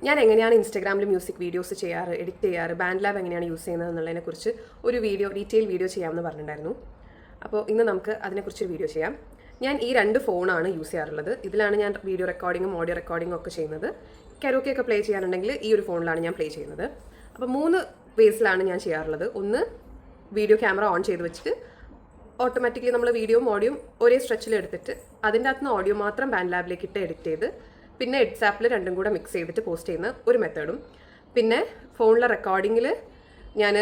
ഞാൻ എങ്ങനെയാണ് ഇൻസ്റ്റാഗ്രാമിൽ മ്യൂസിക് വീഡിയോസ് ചെയ്യാറ്, എഡിറ്റ് ചെയ്യാറ്, ബാൻഡ് ലാബ് എങ്ങനെയാണ് യൂസ് ചെയ്യുന്നത് എന്നുള്ളതിനെക്കുറിച്ച് ഒരു ഡീറ്റെയിൽ വീഡിയോ ചെയ്യാമെന്ന് പറഞ്ഞിട്ടുണ്ടായിരുന്നു. അപ്പോൾ ഇന്ന് നമുക്ക് അതിനെക്കുറിച്ചൊരു വീഡിയോ ചെയ്യാം. ഞാൻ ഈ 2 ഫോണാണ് യൂസ് ചെയ്യാറുള്ളത്. ഇതിലാണ് ഞാൻ വീഡിയോ റെക്കോർഡിങ്ങും ഓഡിയോ റെക്കോർഡിങ്ങും ഒക്കെ ചെയ്യുന്നത്. കരോക്കെ ഒക്കെ പ്ലേ ചെയ്യാനുണ്ടെങ്കിൽ ഈ ഒരു ഫോണിലാണ് ഞാൻ പ്ലേ ചെയ്യുന്നത്. അപ്പോൾ 3 വേസിലാണ് ഞാൻ ചെയ്യാറുള്ളത്. ഒന്ന്, വീഡിയോ ക്യാമറ ഓൺ ചെയ്ത് വെച്ചിട്ട് ഓട്ടോമാറ്റിക്കലി നമ്മൾ വീഡിയോയും ഓഡിയോയും ഒരേ സ്ട്രെച്ചിൽ എടുത്തിട്ട് അതിൻ്റെ അകത്തുനിന്ന് ഓഡിയോ മാത്രം ബാൻഡ് ലാബിലേക്ക് ഇട്ട് എഡിറ്റ് ചെയ്ത് പിന്നെ എഡ്സാപ്പിൽ രണ്ടും കൂടെ മിക്സ് ചെയ്തിട്ട് പോസ്റ്റ് ചെയ്യുന്ന ഒരു മെത്തേഡും. പിന്നെ ഫോണിലെ റെക്കോർഡിങ്ങിൽ ഞാൻ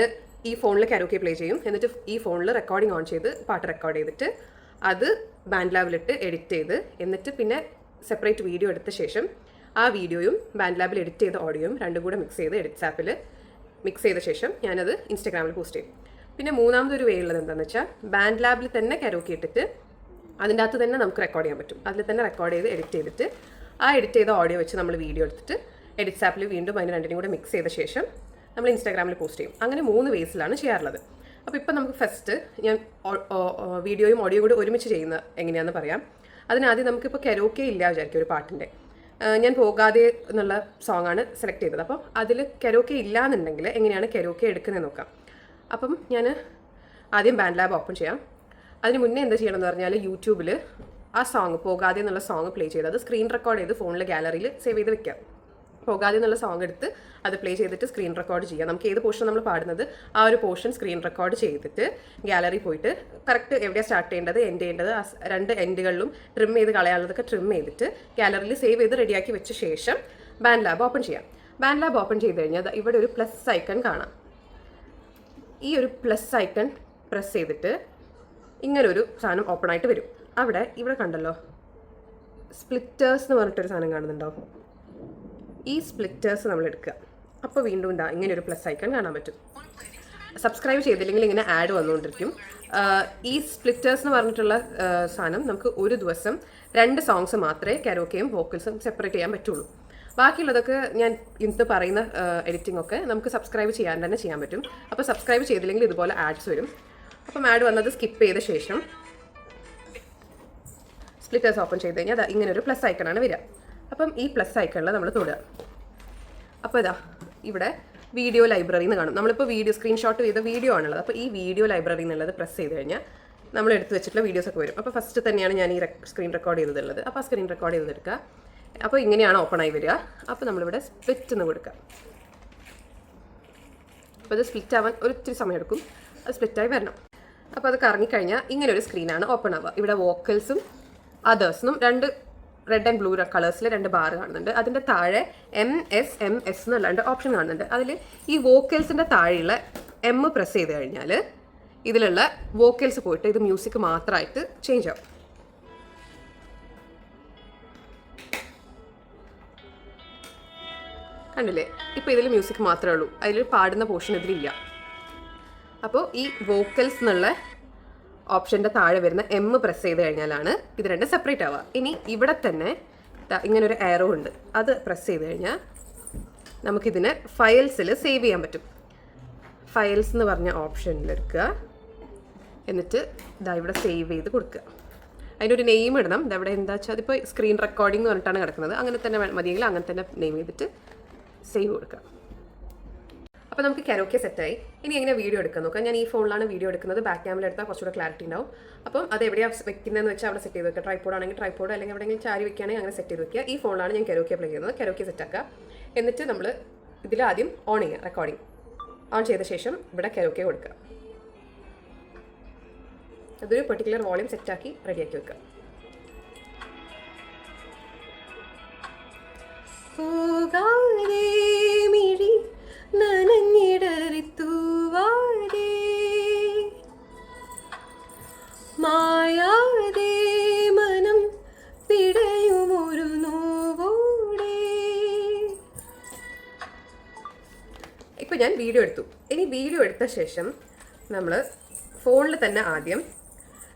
ഈ ഫോണിൽ കരോക്കെ പ്ലേ ചെയ്യും, എന്നിട്ട് ഈ ഫോണിൽ റെക്കോർഡിംഗ് ഓൺ ചെയ്ത് പാട്ട് റെക്കോർഡ് ചെയ്തിട്ട് അത് ബാൻഡ് ലാബിലിട്ട് എഡിറ്റ് ചെയ്ത് എന്നിട്ട് പിന്നെ സെപ്പറേറ്റ് വീഡിയോ എടുത്ത ശേഷം ആ വീഡിയോയും ബാൻഡ് ലാബിൽ എഡിറ്റ് ചെയ്ത ഓഡിയോയും രണ്ടും കൂടെ മിക്സ് ചെയ്ത് എഡിറ്റ്സാപ്പിൽ മിക്സ് ചെയ്ത ശേഷം ഞാനത് ഇൻസ്റ്റാഗ്രാമിൽ പോസ്റ്റ് ചെയ്യും. പിന്നെ മൂന്നാമതൊരു വേ ഉള്ളത് എന്താണെന്ന് വെച്ചാൽ ബാൻഡ് ലാബിൽ തന്നെ കരോക്കെ ഇട്ടിട്ട് അതിൻ്റെ അകത്ത് തന്നെ നമുക്ക് റെക്കോർഡ് ചെയ്യാൻ പറ്റും. അതിൽ തന്നെ റെക്കോർഡ് ചെയ്ത് എഡിറ്റ് ചെയ്തിട്ട് ആ എഡിറ്റ് ചെയ്ത ഓഡിയോ വെച്ച് നമ്മൾ വീഡിയോ എടുത്തിട്ട് എഡിറ്റ്സാപ്പിൽ വീണ്ടും അതിന് രണ്ടിനും കൂടെ മിക്സ് ചെയ്ത ശേഷം നമ്മൾ ഇൻസ്റ്റാഗ്രാമിൽ പോസ്റ്റ് ചെയ്യും. അങ്ങനെ 3 വേസിലാണ് ചെയ്യാറുള്ളത്. അപ്പോൾ ഇപ്പോൾ നമുക്ക് ഫസ്റ്റ് ഞാൻ വീഡിയോയും ഓഡിയോയും കൂടി ഒരുമിച്ച് ചെയ്യുന്ന എങ്ങനെയാണെന്ന് പറയാം. അതിനാദ്യം നമുക്കിപ്പോൾ കരോക്കെ ഇല്ല വിചാരിക്കും ഒരു പാട്ടിൻ്റെ. ഞാൻ പോകാതെ എന്നുള്ള സോങ്ങാണ് സെലക്ട് ചെയ്തത്. അപ്പം അതിൽ കരോക്കെ ഇല്ല എന്നുണ്ടെങ്കിൽ എങ്ങനെയാണ് കരോക്കെ എടുക്കുന്നത് നോക്കാം. അപ്പം ഞാൻ ആദ്യം ബാൻഡ് ലാബ് ഓപ്പൺ ചെയ്യാം. അതിന് മുന്നേ എന്താ ചെയ്യണമെന്ന് പറഞ്ഞാൽ യൂട്യൂബിൽ ആ സോങ് പോകാതെ എന്നുള്ള സോങ് പ്ലേ ചെയ്ത് അത് സ്ക്രീൻ റെക്കോർഡ് ചെയ്ത് ഫോണിൽ ഗാലറിയിൽ സേവ് ചെയ്ത് വെക്കാം. പോകാതെ എന്നുള്ള സോങ് എടുത്ത് അത് പ്ലേ ചെയ്തിട്ട് സ്ക്രീൻ റെക്കോർഡ് ചെയ്യാം. നമുക്ക് ഏത് പോർഷൻ നമ്മൾ പാടുന്നത് ആ ഒരു പോർഷൻ സ്ക്രീൻ റെക്കോർഡ് ചെയ്തിട്ട് ഗാലറി പോയിട്ട് കറക്റ്റ് എവിടെയാണ് സ്റ്റാർട്ട് ചെയ്യേണ്ടത് എൻഡ് ചെയ്യേണ്ടത് ആ 2 എൻഡുകളിലും ട്രിം ചെയ്ത് കളയാനുള്ളതൊക്കെ ട്രിം ചെയ്തിട്ട് ഗാലറിയിൽ സേവ് ചെയ്ത് റെഡിയാക്കി വെച്ച ശേഷം ബാൻഡ് ലാബ് ഓപ്പൺ ചെയ്യാം. ബാൻഡ് ലാബ് ഓപ്പൺ ചെയ്ത് കഴിഞ്ഞാൽ ഇവിടെ ഒരു പ്ലസ് ഐക്കൺ കാണാം. ഈ ഒരു പ്ലസ് ഐക്കൺ പ്രസ് ചെയ്തിട്ട് ഇങ്ങനൊരു സാധനം ഓപ്പൺ ആയിട്ട് വരും. ഇവിടെ കണ്ടല്ലോ സ്പ്ലിറ്റേഴ്സ് എന്ന് പറഞ്ഞിട്ടൊരു സാധനം കാണുന്നുണ്ടോ? ഈ സ്പ്ലിറ്റേഴ്സ് നമ്മൾ എടുക്കുക. അപ്പോൾ വീണ്ടും ഇങ്ങനെയൊരു പ്ലസ് ഐക്കൺ കാണാൻ പറ്റും. സബ്സ്ക്രൈബ് ചെയ്തില്ലെങ്കിൽ ഇങ്ങനെ ആഡ് വന്നുകൊണ്ടിരിക്കും. ഈ സ്പ്ലിറ്റേഴ്സ് എന്ന് പറഞ്ഞിട്ടുള്ള സാധനം നമുക്ക് ഒരു ദിവസം 2 സോങ്സ് മാത്രമേ കരോക്കെയും വോക്കൽസും സെപ്പറേറ്റ് ചെയ്യാൻ പറ്റുള്ളൂ. ബാക്കിയുള്ളതൊക്കെ ഞാൻ ഇന്നത്തെ പറയുന്ന എഡിറ്റിംഗ് ഒക്കെ നമുക്ക് സബ്സ്ക്രൈബ് ചെയ്യാൻ തന്നെ ചെയ്യാൻ പറ്റും. അപ്പോൾ സബ്സ്ക്രൈബ് ചെയ്തില്ലെങ്കിൽ ഇതുപോലെ ആഡ്സ് വരും. അപ്പം ആഡ് വന്നത് സ്കിപ്പ് ചെയ്ത ശേഷം സ്പ്ലിറ്റേഴ്സ് ഓപ്പൺ ചെയ്ത് കഴിഞ്ഞാൽ ഇങ്ങനൊരു പ്ലസ് ഐക്കണാണ് വരിക. അപ്പം ഈ പ്ലസ് ഐക്കണിൽ നമ്മൾ തൊടുക. അപ്പോൾ ഇവിടെ വീഡിയോ ലൈബ്രറി എന്ന് കാണും. നമ്മളിപ്പോൾ സ്ക്രീൻഷോട്ട് ചെയ്ത വീഡിയോ ആണുള്ളത്. അപ്പോൾ ഈ വീഡിയോ ലൈബ്രറി എന്നുള്ളത് പ്രസ് ചെയ്ത് കഴിഞ്ഞാൽ നമ്മൾ എടുത്ത് വെച്ചിട്ടുള്ള വീഡിയോസൊക്കെ വരും. അപ്പോൾ ഫസ്റ്റ് തന്നെയാണ് ഞാൻ ഈ സ്ക്രീൻ റെക്കോർഡ് ചെയ്തതുള്ളത്. അപ്പോൾ ആ സ്ക്രീൻ റെക്കോർഡ് ചെയ്തെടുക്കുക. അപ്പോൾ ഇങ്ങനെയാണ് ഓപ്പൺ ആയി വരിക. അപ്പോൾ നമ്മളിവിടെ സ്പ്ലിറ്റ് എന്ന് കൊടുക്കുക. അപ്പോൾ അത് സ്പ്ലിറ്റ് ആവാൻ ഒരിത്തിരി സമയം എടുക്കും. അത് സ്പ്ലിറ്റായി വരണം. അപ്പോൾ അത് കറങ്ങിക്കഴിഞ്ഞാൽ ഇങ്ങനൊരു സ്ക്രീനാണ് ഓപ്പൺ ആവുക. ഇവിടെ വോക്കൽസും അതേഴ്സിനും 2 റെഡ് ആൻഡ് ബ്ലൂ കളേഴ്സിൽ 2 ബാർ കാണുന്നുണ്ട്. അതിൻ്റെ താഴെ MS എന്നല്ലാണ്ട് ഓപ്ഷൻ കാണുന്നുണ്ട്. അതിൽ ഈ വോക്കൽസിൻ്റെ താഴെയുള്ള M പ്രസ് ചെയ്ത് കഴിഞ്ഞാൽ ഇതിലുള്ള വോക്കൽസ് പോയിട്ട് ഇത് മ്യൂസിക് മാത്രമായിട്ട് ചേഞ്ച് ആവും. കണ്ടില്ലേ? ഇപ്പോൾ ഇതിൽ മ്യൂസിക് മാത്രമേ ഉള്ളൂ. അതിൽ പാടുന്ന പോർഷൻ ഇതിലില്ല. അപ്പോൾ ഈ വോക്കൽസ് എന്നുള്ള ഓപ്ഷൻ്റെ താഴെ വരുന്ന M പ്രസ് ചെയ്ത് കഴിഞ്ഞാലാണ് ഇത് 2 സെപ്പറേറ്റ് ആവുക. ഇനി ഇവിടെ തന്നെ ഇങ്ങനൊരു ആരോ ഉണ്ട്. അത് പ്രസ് ചെയ്ത് കഴിഞ്ഞാൽ നമുക്കിതിനെ ഫയൽസിൽ സേവ് ചെയ്യാൻ പറ്റും. ഫയൽസ് എന്ന് പറഞ്ഞ ഓപ്ഷനിൽ എടുക്കുക. എന്നിട്ട് ഇവിടെ സേവ് ചെയ്ത് കൊടുക്കുക. അതിനൊരു നെയിം ഇടണം. ഇതവിടെ എന്താ വെച്ചാൽ അതിപ്പോൾ സ്ക്രീൻ റെക്കോർഡിംഗ് എന്ന് പറഞ്ഞിട്ടാണ് കിടക്കുന്നത്. അങ്ങനെ തന്നെ മതിയെങ്കിൽ അങ്ങനെ തന്നെ നെയിം ചെയ്തിട്ട് സേവ് കൊടുക്കുക. അപ്പോൾ നമുക്ക് കരോക്കെ സെറ്റായി. ഇനി എങ്ങനെ വീഡിയോ എടുക്കാൻ നോക്കാം. ഞാൻ ഈ ഫോണിലാണ് വീഡിയോ എടുക്കുന്നത്. ബാക്ക് ക്യാമിൽ എടുത്താൽ കുറച്ചുകൂടെ ക്ലാരിറ്റി ഉണ്ടാവും. അപ്പം അത് എവിടെയാണ് വെക്കുന്നതെന്ന് വെച്ചാൽ അവിടെ സെറ്റ് ചെയ്ത് വെക്കുക. ട്രൈപ്പോഡ് ആണെങ്കിൽ ട്രൈപ്പോഡ്, അല്ലെങ്കിൽ എവിടെയെങ്കിലും ചാരി വെക്കുകയാണെങ്കിൽ അങ്ങനെ സെറ്റ് ചെയ്ത് വെക്കുക. ഈ ഫോണിലാണ് ഞാൻ കരോക്കെ പ്ലേ ചെയ്യുന്നത്. കരോക്കെ സെറ്റാക്കുക. എന്നിട്ട് നമ്മൾ ഇതിലാദ്യം ഓൺ ചെയ്യുക. റെക്കോർഡിംഗ് ഓൺ ചെയ്ത ശേഷം ഇവിടെ കരോക്കെ കൊടുക്കുക. അതൊരു പെർട്ടിക്കുലർ വോളിയം സെറ്റാക്കി റെഡിയാക്കി വെക്കുക. മായാതെ മനം പിടയുമൊരു നോവോടെ. ഇപ്പം ഞാൻ വീഡിയോ എടുത്തു. ഇനി വീഡിയോ എടുത്ത ശേഷം നമ്മൾ ഫോണിൽ തന്നെ ആദ്യം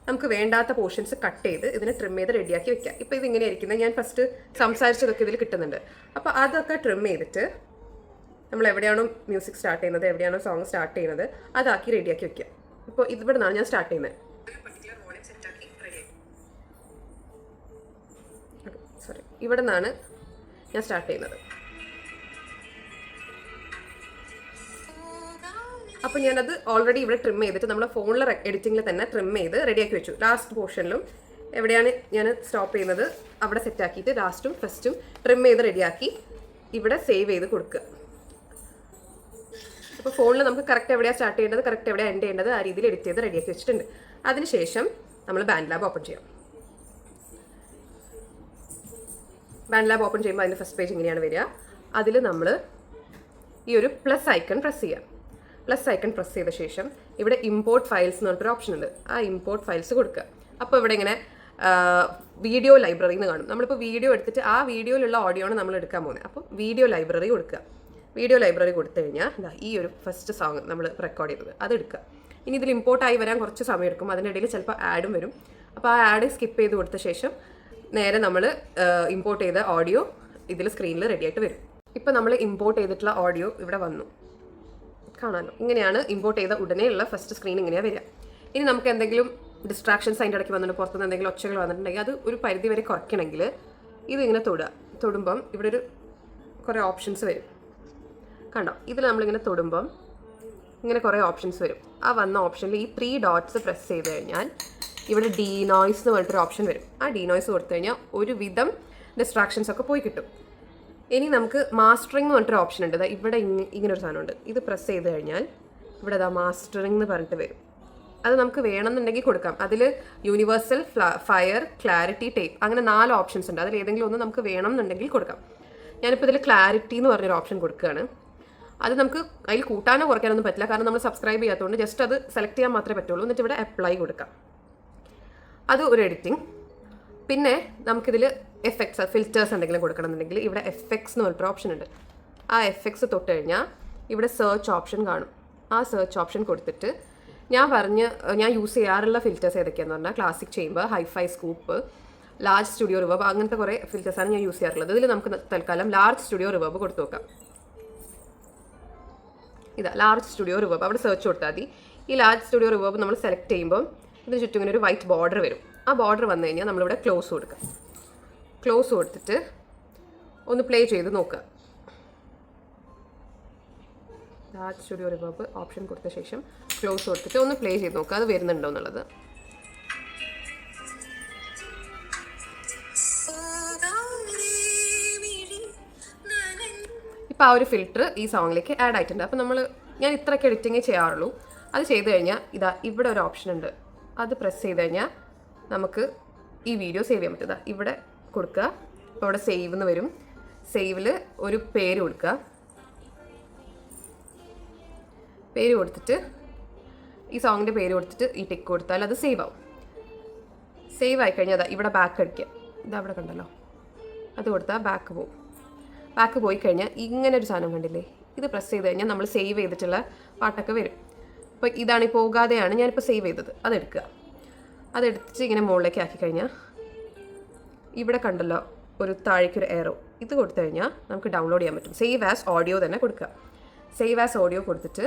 നമുക്ക് വേണ്ടാത്ത പോർഷൻസ് കട്ട് ചെയ്ത് ഇതിനെ ട്രിം ചെയ്ത് റെഡിയാക്കി വെക്കാം. ഇപ്പോൾ ഇതിങ്ങനെ ഇരിക്കുന്നത് ഞാൻ ഫസ്റ്റ് സംസാരിച്ചതൊക്കെ ഇതിൽ കിട്ടുന്നുണ്ട്. അപ്പോൾ അതൊക്കെ ട്രിം ചെയ്തിട്ട് നമ്മൾ എവിടെയാണോ മ്യൂസിക് സ്റ്റാർട്ട് ചെയ്യുന്നത്, എവിടെയാണോ സോങ് സ്റ്റാർട്ട് ചെയ്യുന്നത് അതാക്കി റെഡിയാക്കി വെക്കുക. ഇപ്പോൾ ഇവിടെ നിന്നാണ് ഞാൻ സ്റ്റാർട്ട് ചെയ്യുന്നത്. ഇവിടെ നിന്നാണ് ഞാൻ സ്റ്റാർട്ട് ചെയ്യുന്നത്. അപ്പോൾ ഞാനത് ഓൾറെഡി ഇവിടെ ട്രിം ചെയ്തിട്ട് നമ്മുടെ ഫോണിലെ എഡിറ്റിങ്ങിൽ തന്നെ ട്രിം ചെയ്ത് റെഡിയാക്കി വെച്ചു. ലാസ്റ്റ് പോർഷനിലും എവിടെയാണ് ഞാൻ സ്റ്റോപ്പ് ചെയ്യുന്നത് അവിടെ സെറ്റാക്കിയിട്ട് ലാസ്റ്റും ഫസ്റ്റും ട്രിം ചെയ്ത് റെഡിയാക്കി ഇവിടെ സേവ് ചെയ്ത് കൊടുക്കുക. അപ്പോൾ ഫോണിൽ നമുക്ക് കറക്റ്റ് എവിടെയാണ് സ്റ്റാർട്ട് ചെയ്യേണ്ടത്, കറക്റ്റ് എവിടെയാണ് എൻഡ് ചെയ്യേണ്ടത്, ആ രീതിയിൽ എഡിറ്റ് ചെയ്ത് റെഡിയാക്കി വെച്ചിട്ടുണ്ട്. അതിനുശേഷം നമ്മൾ ബാൻഡ്ലാബ് ഓപ്പൺ ചെയ്യാം. ബാൻഡ്ലാബ് ഓപ്പൺ ചെയ്യുമ്പോൾ അതിൻ്റെ ഫസ്റ്റ് പേജ് ഇങ്ങനെയാണ് വരിക. അതിൽ നമ്മൾ ഈ ഒരു പ്ലസ് ഐക്കൺ പ്രസ് ചെയ്യാം. പ്ലസ് ഐക്കൺ പ്രസ് ചെയ്ത ശേഷം ഇവിടെ ഇമ്പോർട്ട് ഫയൽസ് എന്ന് പറഞ്ഞിട്ടൊരു ഓപ്ഷൻ ഉണ്ട്. ആ ഇമ്പോർട്ട് ഫയൽസ് കൊടുക്കുക. അപ്പോൾ ഇവിടെ ഇങ്ങനെ വീഡിയോ ലൈബ്രറി എന്ന് കാണും. നമ്മളിപ്പോൾ വീഡിയോ എടുത്തിട്ട് ആ വീഡിയോയിലുള്ള ഓഡിയോ ആണ് നമ്മൾ എടുക്കാൻ പോകുന്നത്. അപ്പോൾ വീഡിയോ ലൈബ്രറി കൊടുക്കുക. വീഡിയോ ലൈബ്രറി കൊടുത്തു കഴിഞ്ഞാൽ ഈ ഒരു ഫസ്റ്റ് സോങ് നമ്മൾ റെക്കോർഡ് ചെയ്തത് അത് എടുക്കുക. ഇനി ഇതിൽ ഇമ്പോർട്ടായി വരാൻ കുറച്ച് സമയം എടുക്കും. അതിനിടയിൽ ചിലപ്പോൾ ആഡും വരും. അപ്പോൾ ആ ആഡ് സ്കിപ്പ് ചെയ്ത് കൊടുത്ത ശേഷം നേരെ നമ്മൾ ഇമ്പോർട്ട് ചെയ്ത ഓഡിയോ ഇതിൽ സ്ക്രീനിൽ റെഡി ആയിട്ട് വരും. ഇപ്പോൾ നമ്മൾ ഇമ്പോർട്ട് ചെയ്തിട്ടുള്ള ഓഡിയോ ഇവിടെ വന്നു, കാണാമല്ലോ. ഇങ്ങനെയാണ് ഇമ്പോർട്ട് ചെയ്ത ഉടനെയുള്ള ഫസ്റ്റ് സ്ക്രീൻ ഇങ്ങനെയാണ് വരിക. ഇനി നമുക്ക് എന്തെങ്കിലും ഡിസ്ട്രാക്ഷൻസ് അതിൻ്റെ ഇടയ്ക്ക് വന്നിട്ട് പുറത്തുനിന്ന് എന്തെങ്കിലും ഒച്ചകൾ വന്നിട്ടുണ്ടെങ്കിൽ അത് ഒരു പരിധി വരെ കുറയ്ക്കണമെങ്കിൽ ഇതിങ്ങനെ തൊടുമ്പം ഇവിടെ ഒരു കുറേ ഓപ്ഷൻസ് വരും, കണ്ടോ. ഇതിൽ നമ്മളിങ്ങനെ തൊടുമ്പം ഇങ്ങനെ കുറേ ഓപ്ഷൻസ് വരും. ആ വന്ന ഓപ്ഷനിൽ ഈ 3 ഡോട്ട്സ് പ്രസ് ചെയ്ത് കഴിഞ്ഞാൽ ഇവിടെ ഡീനോയ്സ് എന്ന് പറഞ്ഞിട്ടൊരു ഓപ്ഷൻ വരും. ആ ഡീനോയ്സ് കൊടുത്തു കഴിഞ്ഞാൽ ഒരുവിധം ഡിസ്ട്രാക്ഷൻസ് ഒക്കെ പോയി കിട്ടും. ഇനി നമുക്ക് മാസ്റ്ററിംഗ് എന്ന് പറഞ്ഞിട്ടൊരു ഓപ്ഷൻ ഉണ്ട്. ഇവിടെ ഇങ്ങനെ ഒരു സാധനമുണ്ട്. ഇത് പ്രസ് ചെയ്ത് കഴിഞ്ഞാൽ ഇവിടെ മാസ്റ്ററിംഗ് എന്ന് പറഞ്ഞിട്ട് വരും. അത് നമുക്ക് വേണമെന്നുണ്ടെങ്കിൽ കൊടുക്കാം. അതിൽ യൂണിവേഴ്സൽ, ഫയർ, ക്ലാരിറ്റി, ടേപ്പ് അങ്ങനെ 4 ഓപ്ഷൻസ് ഉണ്ട്. അതിൽ ഏതെങ്കിലും ഒന്ന് നമുക്ക് വേണമെന്നുണ്ടെങ്കിൽ കൊടുക്കാം. ഞാനിപ്പോൾ ഇതിൽ ക്ലാരിറ്റി എന്ന് പറഞ്ഞൊരു ഓപ്ഷൻ കൊടുക്കുകയാണ്. അത് നമുക്ക് അതിൽ കൂട്ടാനോ കുറയ്ക്കാനൊന്നും പറ്റില്ല, കാരണം നമ്മൾ സബ്സ്ക്രൈബ് ചെയ്യാത്തതുകൊണ്ട് ജസ്റ്റ് അത് സെലക്ട് ചെയ്യാൻ മാത്രമേ പറ്റുള്ളൂ. എന്നിട്ട് ഇവിടെ അപ്ലൈ കൊടുക്കാം. അത് ഒരു എഡിറ്റിംഗ്. പിന്നെ നമുക്കിതിൽ എഫക്ട്സ്, ഫിൽറ്റേഴ്സ് എന്തെങ്കിലും കൊടുക്കണമെന്നുണ്ടെങ്കിൽ ഇവിടെ എഫക്ട്സ് എന്ന് പറഞ്ഞിട്ടൊരു ഓപ്ഷൻ ഉണ്ട്. ആ എഫക്ട്സ് തൊട്ട് കഴിഞ്ഞാൽ ഇവിടെ സെർച്ച് ഓപ്ഷൻ കാണും. ആ സെർച്ച് ഓപ്ഷൻ കൊടുത്തിട്ട് ഞാൻ യൂസ് ചെയ്യാറുള്ള ഫിൽറ്റേഴ്സ് ഏതൊക്കെയാണെന്ന് പറഞ്ഞാൽ classic chamber, hi fi, scoop, large studio reverb, അങ്ങനത്തെ കുറേ ഫിൽറ്റേഴ്സാണ് ഞാൻ യൂസ് ചെയ്യാറുള്ളത്. ഇതിൽ നമുക്ക് തൽക്കാലം ലാർജ് സ്റ്റുഡിയോ റിവേർബ് കൊടുത്തു നോക്കാം. ഇതാ ലാർജ് സ്റ്റുഡിയോ റിവേർബ്. അവിടെ സെർച്ച് കൊടുത്താൽ മതി. ഈ ലാർജ് സ്റ്റുഡിയോ റിവേർബ് നമ്മൾ സെലക്ട് ചെയ്യുമ്പോൾ ഇതിന് ചുറ്റും ഇങ്ങനെ ഒരു വൈറ്റ് ബോർഡർ വരും. ആ ബോർഡർ വന്നു കഴിഞ്ഞാൽ നമ്മളിവിടെ ക്ലോസ് കൊടുക്കുക. ക്ലോസ് കൊടുത്തിട്ട് ഒന്ന് പ്ലേ ചെയ്ത് നോക്കുക. ലാർജ് സ്റ്റുഡിയോ റിവേർബ് ഓപ്ഷൻ കൊടുത്ത ശേഷം ക്ലോസ് കൊടുത്തിട്ട് ഒന്ന് പ്ലേ ചെയ്ത് നോക്കുക, അത് വരുന്നുണ്ടോ എന്നുള്ളത്. ഇപ്പോൾ ആ ഒരു ഫിൽറ്റർ ഈ സോങ്ങിലേക്ക് ആഡ് ആയിട്ടുണ്ട്. അപ്പോൾ ഞാൻ ഇത്രയ്ക്ക് എഡിറ്റിങ്ങേ ചെയ്യാറുള്ളൂ. അത് ചെയ്ത് കഴിഞ്ഞാൽ ഇവിടെ ഒരു ഓപ്ഷൻ ഉണ്ട്. അത് പ്രസ് ചെയ്ത് കഴിഞ്ഞാൽ നമുക്ക് ഈ വീഡിയോ സേവ് ചെയ്യാൻ പറ്റും. ഇവിടെ കൊടുക്കുക. അപ്പോൾ ഇവിടെ സേവ് എന്ന് വരും. സേവിൽ ഒരു പേര് കൊടുക്കുക. പേര് കൊടുത്തിട്ട് ഈ സോങ്ങിൻ്റെ പേര് കൊടുത്തിട്ട് ഈ ടിക്ക് കൊടുത്താൽ അത് സേവ് ആവും. സേവ് ആയിക്കഴിഞ്ഞാൽ ഇവിടെ ബാക്ക് അടിക്കുക. അവിടെ കണ്ടല്ലോ, അത് കൊടുത്താൽ ബാക്ക് പോകും. ബാക്ക് പോയി കഴിഞ്ഞാൽ ഇങ്ങനെ ഒരു സാധനം കണ്ടില്ലേ, ഇത് പ്രസ് ചെയ്ത് കഴിഞ്ഞാൽ നമ്മൾ സേവ് ചെയ്തിട്ടുള്ള പാട്ടൊക്കെ വരും. അപ്പോൾ ഇതാണ് ഈ പോകാതെയാണ് ഞാനിപ്പോൾ സേവ് ചെയ്തത്. അതെടുക്കുക. അതെടുത്തിട്ട് ഇങ്ങനെ മുകളിലേക്ക് ആക്കി കഴിഞ്ഞാൽ ഇവിടെ കണ്ടല്ലോ ഒരു താഴേക്കൊരു എറോ, ഇത് കൊടുത്തു കഴിഞ്ഞാൽ നമുക്ക് ഡൗൺലോഡ് ചെയ്യാൻ പറ്റും. സേവ് ആസ് ഓഡിയോ തന്നെ കൊടുക്കുക. സേവ് ആസ് ഓഡിയോ കൊടുത്തിട്ട്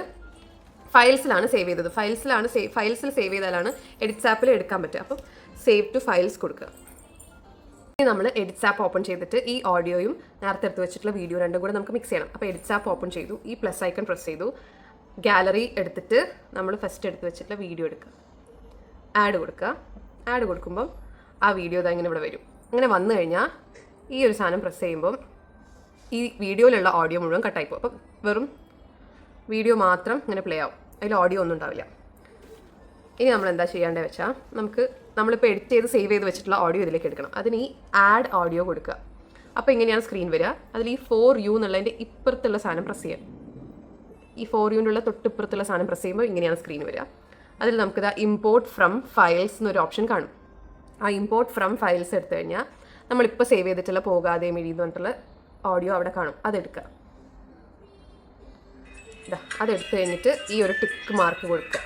ഫയൽസിലാണ് സേവ് ചെയ്തത്. ഫയൽസിൽ സേവ് ചെയ്താലാണ് എഡിറ്റ്സ് ആപ്പിൽ എടുക്കാൻ പറ്റുക. അപ്പം സേവ് ടു ഫയൽസ് കൊടുക്കുക. ഇനി നമ്മൾ എഡിറ്റ്സ് ആപ്പ് ഓപ്പൺ ചെയ്തിട്ട് ഈ ഓഡിയോയും നേരത്തെ എടുത്ത് വെച്ചിട്ടുള്ള വീഡിയോ രണ്ടും കൂടെ നമുക്ക് മിക്സ് ചെയ്യണം. അപ്പോൾ എഡിറ്റ്സ് ആപ്പ് ഓപ്പൺ ചെയ്തു. ഈ പ്ലസ് ഐക്കൺ പ്രസ് ചെയ്തു. ഗാലറി എടുത്തിട്ട് നമ്മൾ ഫസ്റ്റ് എടുത്ത് വെച്ചിട്ടുള്ള വീഡിയോ എടുക്കുക. ആഡ് കൊടുക്കുക. ആഡ് കൊടുക്കുമ്പം ആ വീഡിയോ ഇങ്ങനെ ഇവിടെ വരും. അങ്ങനെ വന്നു കഴിഞ്ഞാൽ ഈ ഒരു സാധനം പ്രസ് ചെയ്യുമ്പം ഈ വീഡിയോയിലുള്ള ഓഡിയോ മുഴുവൻ കട്ടായിപ്പോൾ. അപ്പം വെറും വീഡിയോ മാത്രം ഇങ്ങനെ പ്ലേ ആവും. അതിൽ ഓഡിയോ ഒന്നും ഉണ്ടാവില്ല. ഇനി നമ്മൾ എന്താ ചെയ്യേണ്ടത് വെച്ചാൽ നമ്മളിപ്പോൾ എഡിറ്റ് ചെയ്ത് സേവ് ചെയ്ത് വെച്ചിട്ടുള്ള ഓഡിയോ ഇതിലേക്ക് എടുക്കണം. അതിന് ഈ ആഡ് ഓഡിയോ കൊടുക്കുക. അപ്പോൾ ഇങ്ങനെയാണ് സ്ക്രീൻ വരിക. അതിൽ ഈ 4U എന്നുള്ളതിൻ്റെ ഇപ്പുറത്തുള്ള സാധനം പ്രസ് ചെയ്യാം. ഈ 4Uനുള്ള തൊട്ടിപ്പുറത്തുള്ള സാധനം പ്രസ് ചെയ്യുമ്പോൾ ഇങ്ങനെയാണ് സ്ക്രീൻ വരിക. അതിൽ നമുക്കിത് ഇമ്പോർട്ട് ഫ്രം ഫയൽസ് എന്നൊരു ഓപ്ഷൻ കാണും. ആ ഇമ്പോർട്ട് ഫ്രം ഫയൽസ് എടുത്തു കഴിഞ്ഞാൽ നമ്മളിപ്പോൾ സേവ് ചെയ്തിട്ടുള്ള പോകാതെ മിഴി എന്ന് പറഞ്ഞിട്ടുള്ള ഓഡിയോ അവിടെ കാണും. അതെടുക്കുക. അതെടുത്ത് കഴിഞ്ഞിട്ട് ഈ ഒരു ടിക്ക് മാർക്ക് കൊടുക്കുക.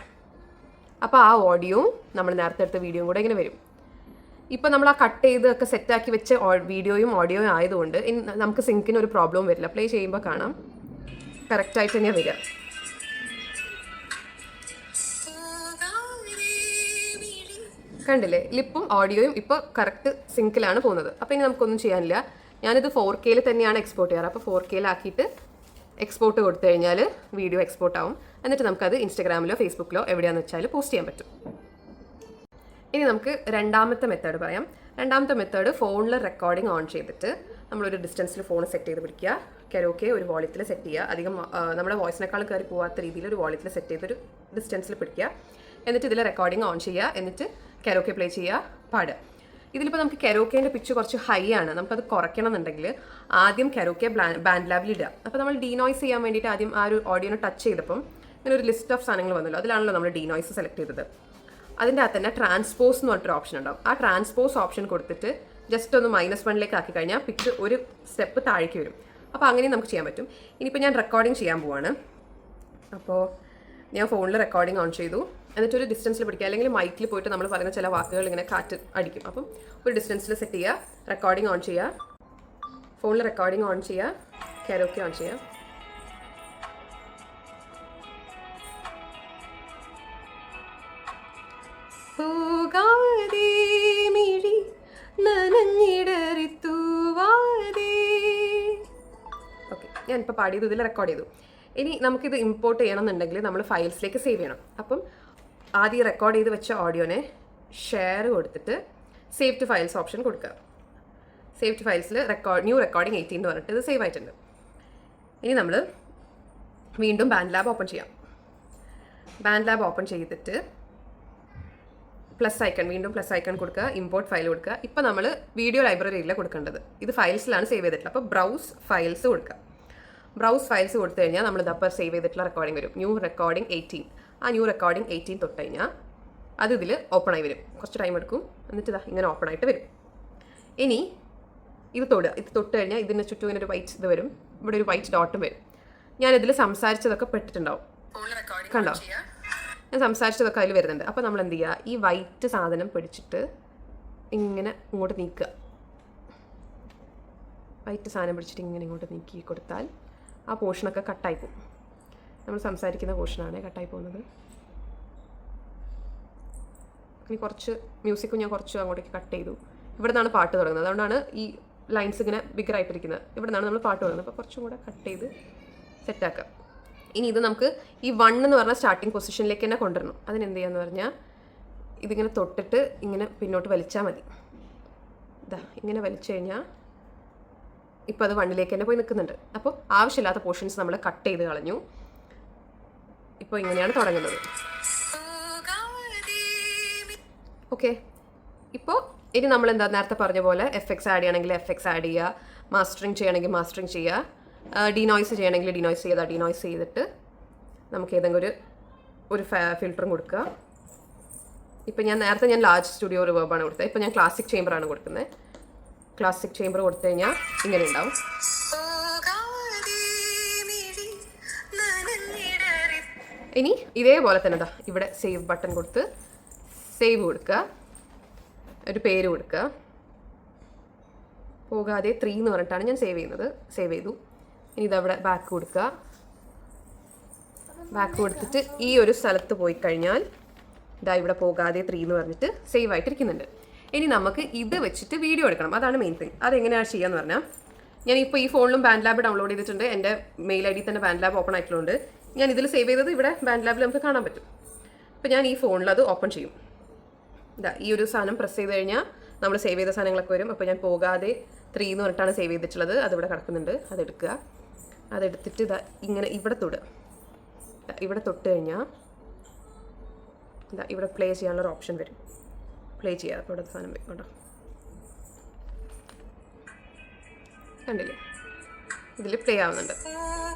അപ്പോൾ ആ ഓഡിയോയും നമ്മൾ നേരത്തെ എടുത്ത വീഡിയോയും കൂടെ ഇങ്ങനെ വരും. ഇപ്പോൾ നമ്മൾ ആ കട്ട് ചെയ്തൊക്കെ സെറ്റാക്കി വെച്ച വീഡിയോയും ഓഡിയോയും ആയതുകൊണ്ട് നമുക്ക് സിങ്കിന് ഒരു പ്രോബ്ലം വരില്ല. പ്ലേ ചെയ്യുമ്പോൾ കാണാം കറക്റ്റായിട്ട് തന്നെയാണ് വരിക. കണ്ടില്ലേ, ലിപ്പും ഓഡിയോയും ഇപ്പോൾ കറക്റ്റ് സിങ്കിലാണ് പോകുന്നത്. അപ്പോൾ ഇനി നമുക്കൊന്നും ചെയ്യാനില്ല. ഞാനിത് 4K തന്നെയാണ് എക്സ്പോർട്ട് ചെയ്യാറ്. അപ്പോൾ 4K ആക്കിയിട്ട് എക്സ്പോർട്ട് കൊടുത്തു കഴിഞ്ഞാൽ വീഡിയോ എക്സ്പോർട്ട് ആവും. എന്നിട്ട് നമുക്കത് ഇൻസ്റ്റാഗ്രാമിലോ ഫേസ്ബുക്കിലോ എവിടെയാണെന്ന് വെച്ചാൽ പോസ്റ്റ് ചെയ്യാൻ പറ്റും. ഇനി നമുക്ക് രണ്ടാമത്തെ മെത്തേഡ് പറയാം. രണ്ടാമത്തെ മെത്തേഡ് ഫോണിൽ റെക്കോർഡിംഗ് ഓൺ ചെയ്തിട്ട് നമ്മളൊരു ഡിസ്റ്റൻസിൽ ഫോൺ സെറ്റ് ചെയ്ത് പിടിക്കുക. കരോക്കെ ഒരു വോളിയത്തിൽ സെറ്റ് ചെയ്യുക. അധികം നമ്മുടെ വോയിസിനേക്കാൾ കയറി പോകാത്ത രീതിയിൽ ഒരു വോളിയത്തിൽ സെറ്റ് ചെയ്തൊരു ഡിസ്റ്റൻസിൽ പിടിക്കുക. എന്നിട്ട് ഇതിൽ റെക്കോർഡിംഗ് ഓൺ ചെയ്യുക. എന്നിട്ട് കരോക്കെ പ്ലേ ചെയ്യുക, പാടുക. ഇതിലിപ്പോൾ നമുക്ക് കരോക്കേൻ്റെ പിച്ച് കുറച്ച് ഹൈ ആണ്. നമുക്കത് കുറയ്ക്കണം എന്നുണ്ടെങ്കിൽ ആദ്യം കരോക്കെ ബാൻഡ് ലാബിൽ ഇടുക. അപ്പോൾ നമ്മൾ ഡീനോയ്സ് ചെയ്യാൻ വേണ്ടിയിട്ട് ആദ്യം ആ ഒരു ഓഡിയോനെ ടച്ച് ചെയ്തപ്പം ഇങ്ങനെ ഒരു ലിസ്റ്റ് ഓഫ് സാധനങ്ങൾ വന്നല്ലോ. അതിലാണല്ലോ നമ്മൾ ഡീനോയ്സ് സെലക്ട് ചെയ്തത്. അതിൻ്റെ അകത്ത് തന്നെ ട്രാൻസ്പോസ് എന്ന് പറഞ്ഞിട്ടൊരു ഓപ്ഷൻ ഉണ്ടാവും. ആ ട്രാൻസ്പോസ് ഓപ്ഷൻ കൊടുത്തിട്ട് ജസ്റ്റ് ഒന്ന് -1 ആക്കി കഴിഞ്ഞാൽ പിച്ച് ഒരു സ്റ്റെപ്പ് താഴേക്ക് വരും. അപ്പോൾ അങ്ങനെ നമുക്ക് ചെയ്യാൻ പറ്റും. ഇനിയിപ്പോൾ ഞാൻ റെക്കോർഡിംഗ് ചെയ്യാൻ പോവാണ്. അപ്പോൾ ഞാൻ ഫോണിൽ റെക്കോർഡിംഗ് ഓൺ ചെയ്തു. എന്നിട്ടൊരു ഡിസ്റ്റൻസിൽ പിടിക്കുക. അല്ലെങ്കിൽ മൈക്കിൽ പോയിട്ട് നമ്മൾ പറയുന്ന ചില വാക്കുകൾ ഇങ്ങനെ കാറ്റ് അടിക്കും. അപ്പം ഒരു ഡിസ്റ്റൻസിൽ സെറ്റ് ചെയ്യുക, റെക്കോർഡിംഗ് ഓൺ ചെയ്യുക, ഫോണിൽ റെക്കോർഡിംഗ് ഓൺ ചെയ്യുക, കരോക്കെ ഓൺ ചെയ്യുക. ഓക്കെ, ഞാനിപ്പോൾ പാടിയത് ഇതിൽ റെക്കോർഡ് ചെയ്തു. ഇനി നമുക്കിത് ഇമ്പോർട്ട് ചെയ്യണമെന്നുണ്ടെങ്കിൽ നമ്മൾ ഫയൽസിലേക്ക് സേവ് ചെയ്യണം. അപ്പം ആദ്യം റെക്കോർഡ് ചെയ്ത് വെച്ച ഓഡിയോനെ ഷെയർ കൊടുത്തിട്ട് സേവ് ടു ഫയൽസ് ഓപ്ഷൻ കൊടുക്കുക. സേവ് ടു ഫയൽസിൽ ന്യൂ റെക്കോർഡിംഗ് 18 എന്ന് പറഞ്ഞിട്ട് ഇത് സേവ് ആയിട്ടുണ്ട്. ഇനി നമ്മൾ വീണ്ടും ബാൻഡ് ലാബ് ഓപ്പൺ ചെയ്യാം. ബാൻഡ് ലാബ് ഓപ്പൺ ചെയ്തിട്ട് വീണ്ടും പ്ലസ് ഐക്കൺ കൊടുക്കുക, ഇമ്പോർട്ട് ഫയൽ കൊടുക്കുക. ഇപ്പോൾ നമ്മൾ വീഡിയോ ലൈബ്രറിയിലാണ് കൊടുക്കേണ്ടത്. ഇത് ഫയൽസിലാണ് സേവ് ചെയ്തിട്ടുള്ളത്. അപ്പോൾ ബ്രൗസ് ഫയൽസ് കൊടുക്കുക. ബ്രൗസ് ഫയൽസ് കൊടുത്തു കഴിഞ്ഞാൽ നമ്മൾ ഇതപ്പോൾ സേവ് ചെയ്തിട്ടുള്ള റെക്കോർഡിംഗ് വരും. New recording 18. ആ ന്യൂ റെക്കോർഡിംഗ് 18 തൊട്ട് കഴിഞ്ഞാൽ അത് ഇതിൽ ഓപ്പൺ ആയി വരും. കുറച്ച് ടൈം എടുക്കും. എന്നിട്ട് ഇതാ ഇങ്ങനെ ഓപ്പൺ ആയിട്ട് വരും. ഇനി ഇത് തൊട്ട് കഴിഞ്ഞാൽ ഇതിന് ചുറ്റും ഇങ്ങനെ ഒരു വൈറ്റ് ഇത് വരും. ഇവിടെ ഒരു വൈറ്റ് ഡോട്ടും വരും. ഞാനിതിൽ സംസാരിച്ചതൊക്കെ പെട്ടിട്ടുണ്ടാവും. കണ്ടോ? ഞാൻ സംസാരിച്ചതൊക്കെ അതിൽ വരുന്നുണ്ട്. അപ്പോൾ നമ്മൾ എന്ത് ചെയ്യുക, ഈ വൈറ്റ് സാധനം പിടിച്ചിട്ട് ഇങ്ങനെ ഇങ്ങോട്ട് നീക്കുക. വൈറ്റ് സാധനം പിടിച്ചിട്ട് ഇങ്ങനെ ഇങ്ങോട്ട് നീക്കി കൊടുത്താൽ ആ പോർഷനൊക്കെ കട്ടായി പോകും. നമ്മൾ സംസാരിക്കുന്ന പോർഷനാണ് കട്ടായി പോകുന്നത്. ഇനി കുറച്ച് മ്യൂസിക്കും ഞാൻ കുറച്ച് അങ്ങോട്ടേക്ക് കട്ട് ചെയ്തു. ഇവിടെ നിന്നാണ് പാട്ട് തുടങ്ങുന്നത്. അതുകൊണ്ടാണ് ഈ ലൈൻസ് ഇങ്ങനെ ബിഗറായിട്ടിരിക്കുന്നത്. ഇവിടെ നിന്നാണ് നമ്മൾ പാട്ട് തുടങ്ങുന്നത്. അപ്പോൾ കുറച്ചും കൂടെ കട്ട് ചെയ്ത് സെറ്റാക്കുക. ഇനി ഇത് നമുക്ക് ഈ 1 എന്ന് പറഞ്ഞാൽ സ്റ്റാർട്ടിങ് പൊസിഷനിലേക്ക് തന്നെ കൊണ്ടുവരണം. അതിനെന്ത് ചെയ്യാന്ന് പറഞ്ഞാൽ ഇതിങ്ങനെ തൊട്ടിട്ട് ഇങ്ങനെ പിന്നോട്ട് വലിച്ചാൽ മതി. ഇതാ ഇങ്ങനെ വലിച്ചു കഴിഞ്ഞാൽ ഇപ്പോൾ അത് 1ലേക്ക് തന്നെ പോയി നിൽക്കുന്നുണ്ട്. അപ്പോൾ ആവശ്യമില്ലാത്ത പോർഷൻസ് നമ്മൾ കട്ട് ചെയ്ത് കളഞ്ഞു. ഇപ്പോൾ ഇങ്ങനെയാണ് തുടങ്ങുന്നത്. ഓക്കെ, ഇപ്പോൾ ഇനി നമ്മൾ എന്താ നേരത്തെ പറഞ്ഞ പോലെ എഫക്ട്സ് ആഡ് ചെയ്യണമെങ്കിൽ എഫക്ട്സ് ആഡ് ചെയ്യുക, മാസ്റ്ററിങ് ചെയ്യണമെങ്കിൽ മാസ്റ്ററിങ് ചെയ്യുക, ഡീനോയ്സ് ചെയ്യണമെങ്കിൽ ഡീനോയ്സ് ചെയ്താൽ ഡീനോയ്സ് ചെയ്തിട്ട് നമുക്ക് ഏതെങ്കിലും ഒരു ഫിൽറ്ററും കൊടുക്കുക. ഇപ്പം ഞാൻ ലാർജ് സ്റ്റുഡിയോ റിവേർബാണ് കൊടുത്തത്. ഇപ്പം ഞാൻ ക്ലാസിക് ചേമ്പറാണ് കൊടുക്കുന്നത്. ക്ലാസിക് ചേമ്പർ കൊടുത്തു കഴിഞ്ഞാൽ ഇങ്ങനെ ഉണ്ടാവും. ഇനി ഇതേപോലെ തന്നെ ഇവിടെ സേവ് ബട്ടൺ കൊടുത്ത് സേവ് കൊടുക്കുക, ഒരു പേര് കൊടുക്കുക. പോകാതെ 3 എന്ന് പറഞ്ഞിട്ടാണ് ഞാൻ സേവ് ചെയ്യുന്നത്. സേവ് ചെയ്തു. ഇനി ഇതവിടെ ബാക്ക് കൊടുക്കുക. ബാക്ക് കൊടുത്തിട്ട് ഈ ഒരു സ്ഥലത്ത് പോയി കഴിഞ്ഞാൽ ഇതാ ഇവിടെ പോകാതെ 3 എന്ന് പറഞ്ഞിട്ട് സേവ് ആയിട്ടിരിക്കുന്നുണ്ട്. ഇനി നമുക്ക് ഇത് വെച്ചിട്ട് വീഡിയോ എടുക്കണം. അതാണ് മെയിൻ തിങ്. അതെങ്ങനെയാണ് ചെയ്യാന്ന് പറഞ്ഞാൽ, ഞാനിപ്പോൾ ഈ ഫോണിലും ബാൻഡ് ലാബ് ഡൗൺലോഡ് ചെയ്തിട്ടുണ്ട്. എൻ്റെ മെയിൽ ID തന്നെ ബാൻഡ് ലാബ് ഓപ്പൺ ആയിട്ടുള്ളത്. ഞാൻ ഇതിൽ സേവ് ചെയ്തത് ഇവിടെ ബാൻഡ് ലാബിൽ നമുക്ക് കാണാൻ പറ്റും. അപ്പോൾ ഞാൻ ഈ ഫോണിൽ അത് ഓപ്പൺ ചെയ്യും. ഇതാ ഈ ഒരു സാധനം പ്രസ് ചെയ്ത് കഴിഞ്ഞാൽ നമ്മൾ സേവ് ചെയ്ത സാധനങ്ങളൊക്കെ വരും. അപ്പോൾ ഞാൻ പോകാതെ 3 എന്ന് പറഞ്ഞിട്ടാണ് സേവ് ചെയ്തിട്ടുള്ളത്. അതിവിടെ കിടക്കുന്നുണ്ട്. അതെടുക്കുക. അതെടുത്തിട്ട് ഇതാ ഇങ്ങനെ ഇവിടെ തൊടുക. ഇവിടെ തൊട്ട് കഴിഞ്ഞാൽ ഇതാ ഇവിടെ പ്ലേ ചെയ്യാനുള്ളൊരു ഓപ്ഷൻ വരും. പ്ലേ ചെയ്യുക. അപ്പോൾ ഇവിടെ സാധനം വരും കേട്ടോ. കണ്ടില്ലേ, ഇതിൽ പ്ലേ ആവുന്നുണ്ട്.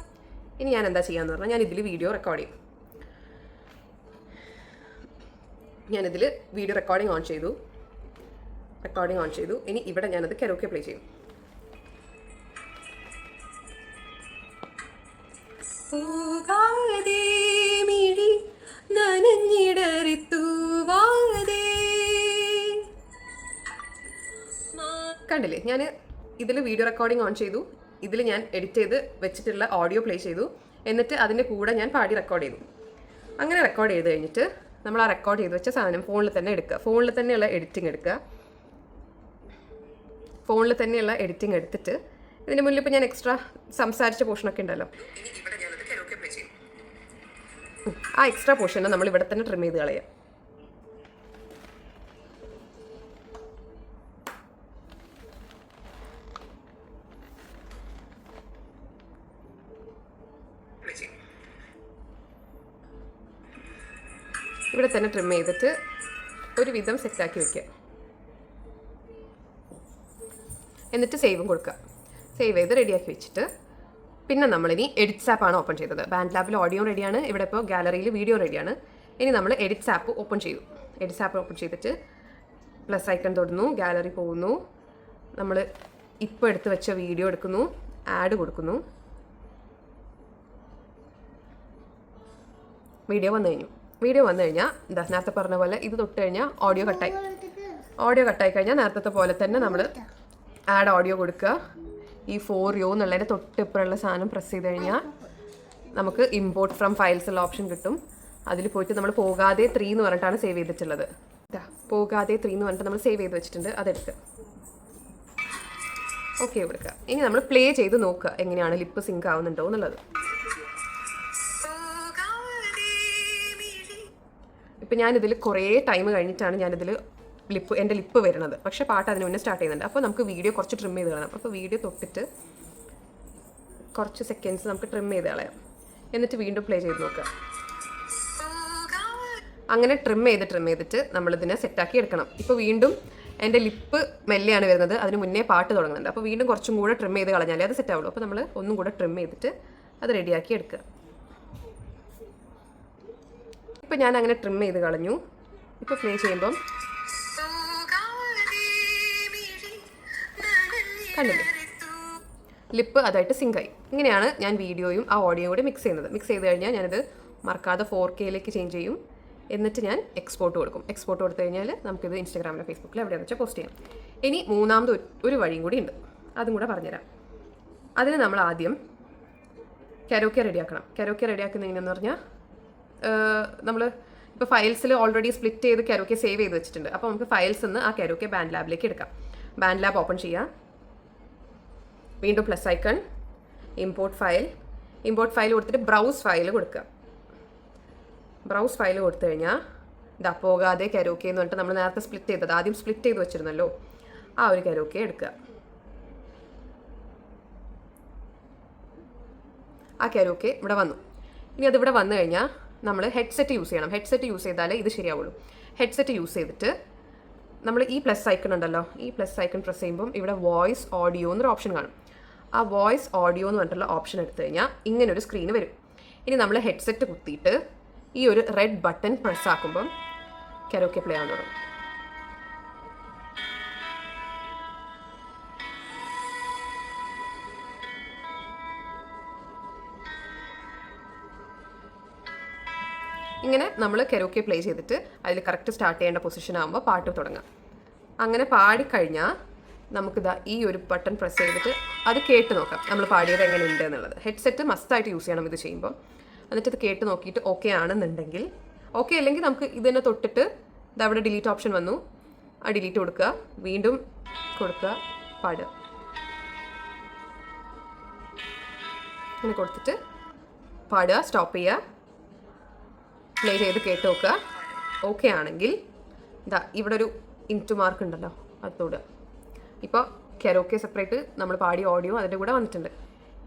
ഇനി ഞാൻ എന്താ ചെയ്യാന്ന് പറഞ്ഞാൽ, ഞാൻ ഇതിൽ വീഡിയോ റെക്കോർഡ് ചെയ്യും. ഞാനിതിൽ വീഡിയോ റെക്കോർഡിംഗ് ഓൺ ചെയ്തു. ഇനി ഇവിടെ ഞാനത് കരോക്കെ പ്ലേ ചെയ്യും. കണ്ടില്ലേ, ഞാൻ ഇതിൽ വീഡിയോ റെക്കോർഡിംഗ് ഓൺ ചെയ്തു. ഇതിൽ ഞാൻ എഡിറ്റ് ചെയ്ത് വെച്ചിട്ടുള്ള ഓഡിയോ പ്ലേ ചെയ്തു. എന്നിട്ട് അതിൻ്റെ കൂടെ ഞാൻ പാടി റെക്കോർഡ് ചെയ്തു. അങ്ങനെ റെക്കോർഡ് ചെയ്ത് കഴിഞ്ഞിട്ട് നമ്മൾ ആ റെക്കോർഡ് ചെയ്ത് വെച്ച സാധനം ഫോണിൽ തന്നെ എടുക്കുക. ഫോണിൽ തന്നെയുള്ള എഡിറ്റിംഗ് എടുക്കുക. ഫോണിൽ തന്നെയുള്ള എഡിറ്റിംഗ് എടുത്തിട്ട് ഇതിന് മുന്നിൽ ഇപ്പോൾ ഞാൻ എക്സ്ട്രാ സംസാരിച്ച പോർഷനൊക്കെ ഉണ്ടല്ലോ, ഇവിടെ ഞാനത് കരോക്കെ പ്ലേ ചെയ്യും. ആ എക്സ്ട്രാ പോർഷനെ നമ്മൾ ഇവിടെ തന്നെ ട്രിം ചെയ്ത് കളയാം. ഇവിടെ തന്നെ ട്രിം ചെയ്തിട്ട് ഒരുവിധം സെറ്റാക്കി വയ്ക്കുക. എന്നിട്ട് സേവും കൊടുക്കുക. സേവ് ചെയ്ത് റെഡിയാക്കി വെച്ചിട്ട് പിന്നെ നമ്മളിനി എഡിറ്റ്സ് ആപ്പാണ് ഓപ്പൺ ചെയ്തത്. ബാൻഡ് ലാബിൽ ഓഡിയോ റെഡിയാണ്, ഇവിടെ ഇപ്പോൾ ഗാലറിയിൽ വീഡിയോ റെഡിയാണ്. ഇനി നമ്മൾ എഡിറ്റ്സ് ആപ്പ് ഓപ്പൺ ചെയ്തു. എഡിറ്റ്സ് ആപ്പ് ഓപ്പൺ ചെയ്തിട്ട് പ്ലസ് ഐക്കൺ തൊടുന്നു, ഗാലറി പോകുന്നു, നമ്മൾ ഇപ്പോൾ എടുത്ത് വെച്ച വീഡിയോ എടുക്കുന്നു, ആഡ് കൊടുക്കുന്നു. വീഡിയോ വന്നു കഴിഞ്ഞാൽ എന്താ നേരത്തെ പറഞ്ഞ പോലെ ഇത് തൊട്ട് കഴിഞ്ഞാൽ ഓഡിയോ കട്ടായി കഴിഞ്ഞാൽ നേരത്തെ പോലെ തന്നെ നമ്മൾ ആഡ് ഓഡിയോ കൊടുക്കുക. ഈ 4U എന്നുള്ളതിൻ്റെ തൊട്ടിപ്പുറമുള്ള സാധനം പ്രസ് ചെയ്ത് കഴിഞ്ഞാൽ നമുക്ക് ഇമ്പോർട്ട് ഫ്രം ഫയൽസ് ഉള്ള ഓപ്ഷൻ കിട്ടും. അതിൽ പോയിട്ട് നമ്മൾ പോകാതെ 3 എന്ന് പറഞ്ഞിട്ടാണ് സേവ് ചെയ്തിട്ടുള്ളത്. പോകാതെ 3 എന്ന് പറഞ്ഞിട്ട് നമ്മൾ സേവ് ചെയ്ത് വെച്ചിട്ടുണ്ട്, അതെടുക്കുക. ഓക്കെ കൊടുക്കുക. ഇനി നമ്മൾ പ്ലേ ചെയ്ത് നോക്കുക എങ്ങനെയാണ് ലിപ്പ് സിങ്ക് ആവുന്നുണ്ടോ എന്നുള്ളത്. ഇപ്പം ഞാനിതിൽ കുറേ ടൈം കഴിഞ്ഞിട്ടാണ് എൻ്റെ ലിപ്പ് വരുന്നത്, പക്ഷേ പാട്ട് അതിന് മുന്നേ സ്റ്റാർട്ട് ചെയ്യുന്നുണ്ട്. അപ്പോൾ നമുക്ക് വീഡിയോ കുറച്ച് ട്രിം ചെയ്ത് കളയാം. അപ്പോൾ വീഡിയോ തൊട്ടിട്ട് കുറച്ച് സെക്കൻഡ്സ് നമുക്ക് ട്രിം ചെയ്ത് കളയാം. എന്നിട്ട് വീണ്ടും പ്ലേ ചെയ്ത് നോക്കുക. അങ്ങനെ ട്രിം ചെയ്തിട്ട് നമ്മളിതിനെ സെറ്റാക്കി എടുക്കണം. ഇപ്പോൾ വീണ്ടും എൻ്റെ ലിപ്പ് മെല്ലെയാണ് വരുന്നത്, അതിന് മുന്നേ പാട്ട് തുടങ്ങുന്നുണ്ട്. അപ്പോൾ വീണ്ടും കുറച്ചും കൂടെ ട്രിം ചെയ്ത് കളഞ്ഞാലേ അത് സെറ്റ് ആവുള്ളൂ. അപ്പോൾ നമ്മൾ ഒന്നും കൂടെ ട്രിം ചെയ്തിട്ട് അത് റെഡിയാക്കി എടുക്കുക. ഇപ്പോൾ ഞാൻ അങ്ങനെ ട്രിം ചെയ്ത് കളഞ്ഞു. ഇപ്പോൾ പ്ലേ ചെയ്യുമ്പം കണ്ടില്ലേ, ലിപ്പ് അതായിട്ട് സിങ്കായി. ഇങ്ങനെയാണ് ഞാൻ വീഡിയോയും ആ ഓഡിയോയും കൂടി മിക്സ് ചെയ്യുന്നത്. മിക്സ് ചെയ്ത് കഴിഞ്ഞാൽ ഞാനത് മറക്കാതെ 4Kയിലേക്ക് ചേഞ്ച് ചെയ്യും. എന്നിട്ട് ഞാൻ എക്സ്പോർട്ട് കൊടുക്കും. എക്സ്പോർട്ട് കൊടുത്തു കഴിഞ്ഞാൽ നമുക്കിത് ഇൻസ്റ്റാഗ്രാമിലോ ഫേസ്ബുക്കിലോ എവിടെയാണെന്ന് വെച്ചാൽ പോസ്റ്റ് ചെയ്യാം. ഇനി മൂന്നാമത് ഒരു വഴിയും കൂടി ഉണ്ട്, അതും കൂടെ പറഞ്ഞുതരാം. അതിന് നമ്മൾ ആദ്യം കരോക്കെ റെഡിയാക്കണം. കരോക്കെ റെഡിയാക്കുന്നതെന്ന് പറഞ്ഞാൽ നമ്മൾ ഇപ്പോൾ ഫയൽസിൽ ഓൾറെഡി സ്പ്ലിറ്റ് ചെയ്ത് കരോക്കെ സേവ് ചെയ്ത് വെച്ചിട്ടുണ്ട്. അപ്പോൾ നമുക്ക് ഫയൽസ് നിന്ന് ആ കരോക്കെ ബാൻഡ് ലാബിലേക്ക് എടുക്കാം. ബാൻഡ് ലാബ് ഓപ്പൺ ചെയ്യാം. വീണ്ടും പ്ലസ് ഐക്കൺ, ഇമ്പോർട്ട് ഫയൽ കൊടുത്തിട്ട് ബ്രൗസ് ഫയൽ കൊടുക്കുക. ബ്രൗസ് ഫയൽ കൊടുത്തു കഴിഞ്ഞാൽ പോകാതെ കരോക്കെ എന്ന് പറഞ്ഞിട്ട് നമ്മൾ നേരത്തെ സ്പ്ലിറ്റ് ചെയ്തത്, ആദ്യം സ്പ്ലിറ്റ് ചെയ്ത് വെച്ചിരുന്നല്ലോ, ആ ഒരു കരോക്കെ എടുക്കുക. ആ കരോക്കെ ഇവിടെ വന്നു. ഇനി അതിവിടെ വന്നു കഴിഞ്ഞാൽ നമ്മൾ ഹെഡ്സെറ്റ് യൂസ് ചെയ്യണം. ഹെഡ്സെറ്റ് യൂസ് ചെയ്താലേ ഇത് ശരിയാവുള്ളൂ. ഹെഡ്സെറ്റ് യൂസ് ചെയ്തിട്ട് നമ്മൾ ഈ പ്ലസ് ഐക്കൺ ഉണ്ടല്ലോ, ഈ പ്ലസ് ഐക്കൺ പ്രസ് ചെയ്യുമ്പം ഇവിടെ വോയിസ് ഓഡിയോ എന്നൊരു ഓപ്ഷൻ കാണും. ആ വോയിസ് ഓഡിയോ എന്ന് പറഞ്ഞിട്ടുള്ള ഓപ്ഷൻ എടുത്തു കഴിഞ്ഞാൽ ഇങ്ങനൊരു സ്ക്രീന് വരും. ഇനി നമ്മൾ ഹെഡ്സെറ്റ് കുത്തിയിട്ട് ഈ ഒരു റെഡ് ബട്ടൺ പ്രസ് ആക്കുമ്പം കരോക്കെ പ്ലേ ആവാൻ തുടങ്ങും. ഇങ്ങനെ നമ്മൾ കരോക്കെ പ്ലേ ചെയ്തിട്ട് അതിൽ കറക്റ്റ് സ്റ്റാർട്ട് ചെയ്യേണ്ട പൊസിഷൻ ആകുമ്പോൾ പാട്ട് തുടങ്ങാം. അങ്ങനെ പാടിക്കഴിഞ്ഞാൽ നമുക്കിതാ ഈ ഒരു ബട്ടൺ പ്രസ് ചെയ്തിട്ട് അത് കേട്ട് നോക്കാം നമ്മൾ പാടിയത് എങ്ങനെ ഉണ്ട് എന്നുള്ളത്. ഹെഡ്സെറ്റ് മസ്റ്റായിട്ട് യൂസ് ചെയ്യണം ഇത് ചെയ്യുമ്പോൾ. എന്നിട്ട് ഇത് കേട്ട് നോക്കിയിട്ട് ഓക്കെ ആണെന്നുണ്ടെങ്കിൽ, ഓക്കെ അല്ലെങ്കിൽ നമുക്ക് ഇതിനെ തൊട്ടിട്ട് ഇതവിടെ ഡിലീറ്റ് ഓപ്ഷൻ വന്നു, ആ ഡിലീറ്റ് കൊടുക്കുക, വീണ്ടും കൊടുക്കുക, പാടുക. ഇങ്ങനെ കൊടുത്തിട്ട് പാടുക, സ്റ്റോപ്പ് ചെയ്യുക, പ്ലേ ചെയ്ത് കേട്ട് നോക്കുക. ഓക്കെ ആണെങ്കിൽ ഇതാ ഇവിടെ ഒരു ഇൻറ്റു മാർക്ക് ഉണ്ടല്ലോ, അത് തൊടുക. ഇപ്പോൾ കരോക്കെ സെപ്പറേറ്റ് നമ്മൾ പാടിയ ഓഡിയോ അതിൻ്റെ കൂടെ വന്നിട്ടുണ്ട്.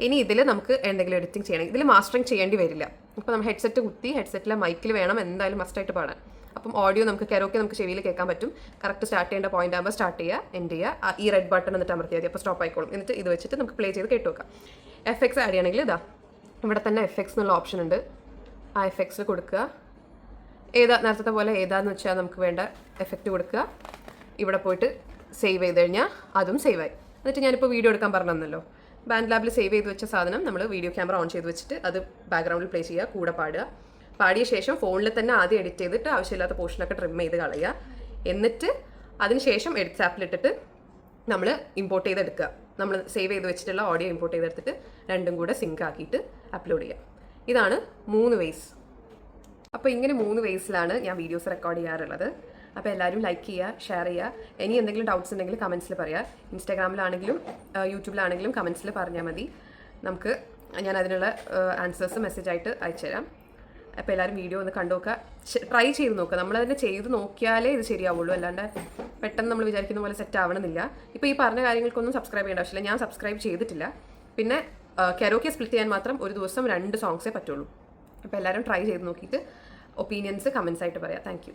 ഇനി ഇതിൽ നമുക്ക് എന്തെങ്കിലും എഡിറ്റിംഗ് ചെയ്യണം. ഇതിൽ മാസ്റ്ററിങ് ചെയ്യേണ്ടി വരില്ല. ഇപ്പോൾ നമ്മൾ ഹെഡ്സെറ്റ് കുത്തി ഹെഡ്സെറ്റിലെ മൈക്കിൽ വേണം എന്തായാലും മസ്റ്റായിട്ട് പാടാൻ. അപ്പം ഓഡിയോ നമുക്ക് കരോക്കെ നമുക്ക് ചെവിയിൽ കേൾക്കാൻ പറ്റും. കറക്റ്റ് സ്റ്റാർട്ട് ചെയ്യേണ്ട പോയിന്റ് ആകുമ്പോൾ സ്റ്റാർട്ട് ചെയ്യുക, എൻഡ് ചെയ്യുക, ഈ റെഡ് ബട്ടൺ എന്നിട്ട് അമർത്തിയാൽ മതി, അപ്പോൾ സ്റ്റോപ്പ് ആയിക്കോളും. എന്നിട്ട് ഇത് വെച്ചിട്ട് നമുക്ക് പ്ലേ ചെയ്ത് കേട്ട് നോക്കാം. എഫക്ട്സ് ആഡ് ചെയ്യണമെങ്കിൽ ഇതാ ഇവിടെ തന്നെ എഫക്ട്സ് എന്നുള്ള ഓപ്ഷൻ ഉണ്ട്. ആ എഫക്ട്സിൽ കൊടുക്കുക. നേരത്തെ പോലെ ഏതാന്ന് വെച്ചാൽ നമുക്ക് വേണ്ട എഫക്റ്റ് കൊടുക്കുക. ഇവിടെ പോയിട്ട് സേവ് ചെയ്ത് കഴിഞ്ഞാൽ അതും സേവായി. എന്നിട്ട് ഞാനിപ്പോൾ വീഡിയോ എടുക്കാൻ പറഞ്ഞല്ലോ, ബാൻഡ് ലാബിൽ സേവ് ചെയ്ത് വെച്ച സാധനം നമ്മൾ വീഡിയോ ക്യാമറ ഓൺ ചെയ്ത് വെച്ചിട്ട് അത് ബാക്ക്ഗ്രൗണ്ടിൽ പ്ലേ ചെയ്യുക, കൂടെ പാടുക. പാടിയ ശേഷം ഫോണിൽ തന്നെ ആദ്യം എഡിറ്റ് ചെയ്തിട്ട് ആവശ്യമില്ലാത്ത പോർഷനൊക്കെ ട്രിം ചെയ്ത് കളയുക. എന്നിട്ട് അതിന് ശേഷം എഡിറ്റ്സ് ആപ്പിലിട്ടിട്ട് നമ്മൾ ഇമ്പോർട്ട് ചെയ്തെടുക്കുക. നമ്മൾ സേവ് ചെയ്ത് വെച്ചിട്ടുള്ള ഓഡിയോ ഇമ്പോർട്ട് ചെയ്തെടുത്തിട്ട് രണ്ടും കൂടെ സിങ്ക് ആക്കിയിട്ട് അപ്ലോഡ് ചെയ്യുക. ഇതാണ് 3 വേസ്. അപ്പോൾ ഇങ്ങനെ 3 വേസിലാണ് ഞാൻ വീഡിയോസ് റെക്കോർഡ് ചെയ്യാറുള്ളത്. അപ്പോൾ എല്ലാവരും ലൈക്ക് ചെയ്യുക, ഷെയർ ചെയ്യുക. ഇനി എന്തെങ്കിലും ഡൗട്ട്സ് ഉണ്ടെങ്കിൽ കമൻസിൽ പറയുക. ഇൻസ്റ്റാഗ്രാമിലാണെങ്കിലും യൂട്യൂബിലാണെങ്കിലും കമൻസിൽ പറഞ്ഞാൽ മതി. ഞാൻ അതിനുള്ള ആൻസേഴ്സ് മെസ്സേജായിട്ട് അയച്ചുതരാം. അപ്പോൾ എല്ലാവരും വീഡിയോ ഒന്ന് കണ്ടു നോക്കുക, ട്രൈ ചെയ്ത് നോക്കുക. നമ്മളതിനെ ചെയ്ത് നോക്കിയാലേ ഇത് ശരിയാവുള്ളൂ, അല്ലാണ്ട് പെട്ടെന്ന് നമ്മൾ വിചാരിക്കുന്ന പോലെ സെറ്റ് ആവണമെന്നില്ല. ഇപ്പോൾ ഈ പറഞ്ഞ കാര്യങ്ങൾക്കൊന്നും സബ്സ്ക്രൈബ് ചെയ്യേണ്ട ആവശ്യമില്ല. ഞാൻ സബ്സ്ക്രൈബ് ചെയ്തിട്ടില്ല. പിന്നെ കരോക്കെ സ്പ്ലിറ്റ് ചെയ്യാൻ മാത്രം ഒരു ദിവസം 2 സോങ്സേ പറ്റുള്ളൂ. അപ്പോൾ എല്ലാവരും ട്രൈ ചെയ്ത് നോക്കിയിട്ട് ഒപ്പീനിയൻസ് കമൻസ് ആയിട്ട് പറയാം. Thank you.